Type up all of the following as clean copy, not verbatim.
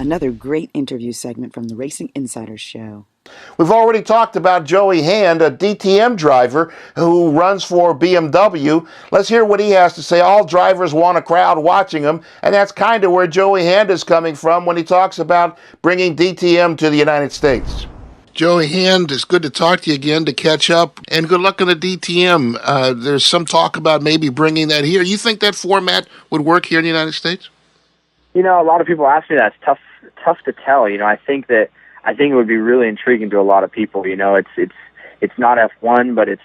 Another great interview segment from the Racing Insider Show. We've already talked about Joey Hand, a DTM driver who runs for BMW. Let's hear what he has to say. All drivers want a crowd watching them, and that's kind of where Joey Hand is coming from when he talks about bringing DTM to the United States. Joey Hand, it's good to talk to you again, to catch up, and good luck on the DTM. There's some talk about maybe bringing that here. You think that format would work here in the United States? You know, a lot of people ask me that. It's tough to tell. You know, I think it would be really intriguing to a lot of people. You know, it's not F1, but it's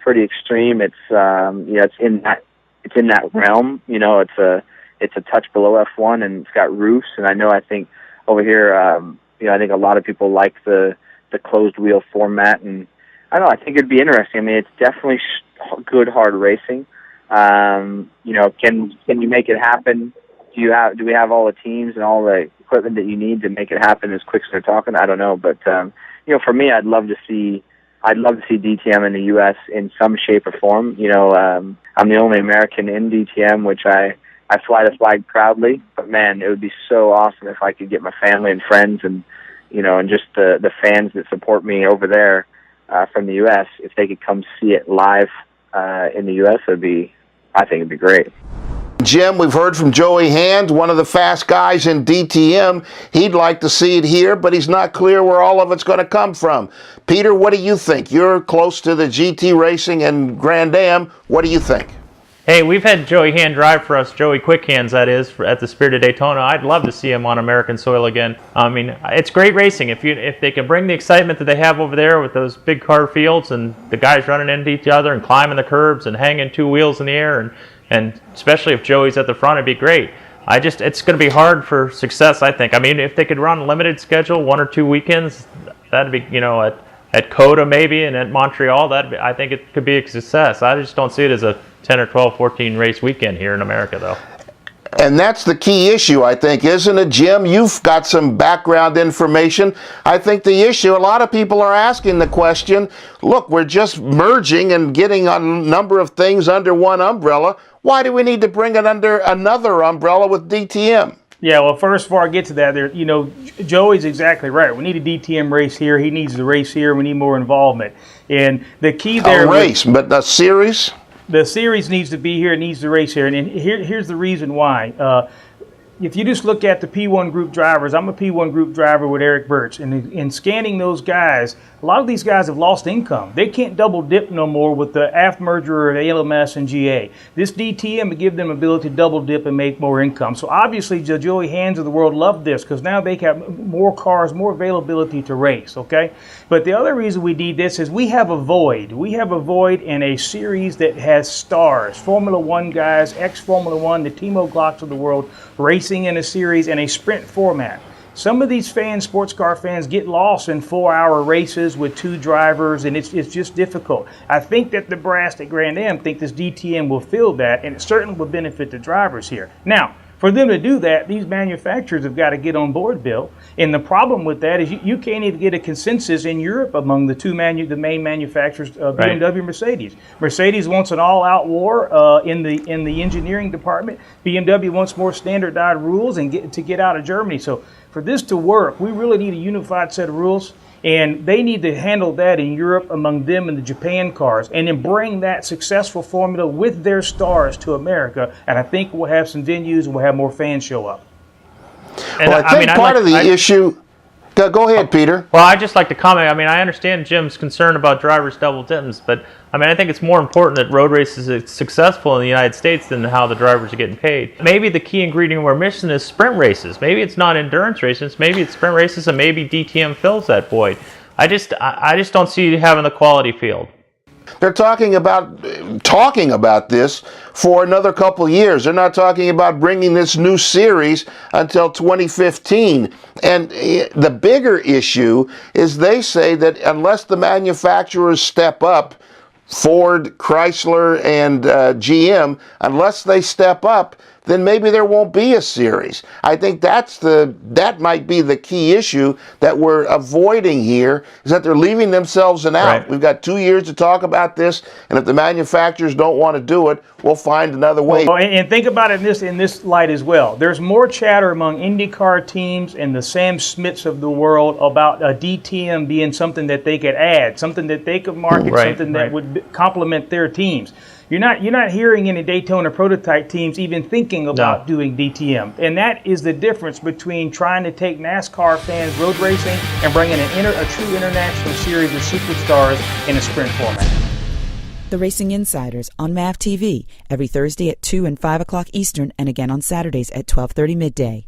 pretty extreme. It's it's in that realm. You know, it's a touch below F1, and it's got roofs. And I think over here, I think a lot of people like the closed wheel format, and I don't know. I think it'd be interesting. I mean, it's definitely good hard racing. Can you make it happen? Do we have all the teams and all the equipment that you need to make it happen as quick as they're talking? I don't know, but for me, I'd love to see DTM in the U.S. in some shape or form. You know, I'm the only American in DTM, which I fly the flag proudly. But man, it would be so awesome if I could get my family and friends and just the fans that support me over there from the U.S. if they could come see it live in the U.S. I think it'd be great. Jim, we've heard from Joey Hand, one of the fast guys in DTM. He'd like to see it here, but he's not clear where all of it's going to come from. Peter, what do you think? You're close to the GT racing and Grand Am. What do you think? Hey, we've had Joey Hand drive for us, Joey Quick Hands, that is, at the Spirit of Daytona. I'd love to see him on American soil again. I mean, it's great racing. If they can bring the excitement that they have over there with those big car fields and the guys running into each other and climbing the curbs and hanging two wheels in the air, and especially if Joey's at the front, it'd be great. It's going to be hard for success, I think. I mean, if they could run a limited schedule, 1 or 2 weekends, that'd be, at COTA maybe and at Montreal, I think it could be a success. I just don't see it as a 10 or 12, 14 race weekend here in America, though. And that's the key issue, I think, isn't it, Jim? You've got some background information. I think the issue, a lot of people are asking the question, look, we're just merging and getting a number of things under one umbrella. Why do we need to bring it under another umbrella with DTM? Yeah, well, first, before I get to that, Joey's exactly right. We need a DTM race here. He needs the race here. We need more involvement. And the key there... A race, but a series? The series needs to be here. It needs to race here. And here's the reason why. If you just look at the P1 group drivers, I'm a P1 group driver with Eric Birch. And in scanning those guys, a lot of these guys have lost income. They can't double dip no more with the aft merger of ALMS and GA. This DTM would give them ability to double dip and make more income. So obviously the Joey Hands of the world love this because now they have more cars, more availability to race, okay? But the other reason we need this is we have a void. We have a void in a series that has stars, Formula One guys, ex-Formula One, the Timo Glocks of the world, racing in a series in a sprint format. Some of these fans, sports car fans, get lost in 4-hour races with 2 drivers, and it's just difficult. I think that the brass at Grand Am think this DTM will fill that, and it certainly will benefit the drivers here. Now, for them to do that, these manufacturers have got to get on board, Bill. And the problem with that is you can't even get a consensus in Europe among the main manufacturers, BMW and Mercedes. Mercedes wants an all-out war in the engineering department. BMW wants more standardized rules and get out of Germany. So for this to work, we really need a unified set of rules. And they need to handle that in Europe among them and the Japan cars and then bring that successful formula with their stars to America. And I think we'll have some venues and we'll have more fans show up. Well, I think part of the issue... Go ahead, Peter. Well, I'd just like to comment. I mean, I understand Jim's concern about drivers double dips, but I mean, I think it's more important that road races are successful in the United States than how the drivers are getting paid. Maybe the key ingredient we're missing is sprint races. Maybe it's not endurance races. Maybe it's sprint races, and maybe DTM fills that void. I just don't see having the quality field. They're talking about this for another couple years. They're not talking about bringing this new series until 2015. And the bigger issue is they say that unless the manufacturers step up, Ford, Chrysler, and GM, unless they step up, then maybe there won't be a series. I think that might be the key issue that we're avoiding here, is that they're leaving themselves an out. Right. We've got 2 years to talk about this, and if the manufacturers don't want to do it, we'll find another way. Well, and think about it in this light as well. There's more chatter among IndyCar teams and the Sam Smiths of the world about a DTM being something that they could add, something that they could market, something that would complement their teams. You're not hearing any Daytona prototype teams even thinking about doing DTM, and that is the difference between trying to take NASCAR fans road racing and bringing a true international series of superstars in a sprint format. The Racing Insiders on MAV TV every Thursday at 2 and 5 o'clock Eastern, and again on Saturdays at 12:30 midday.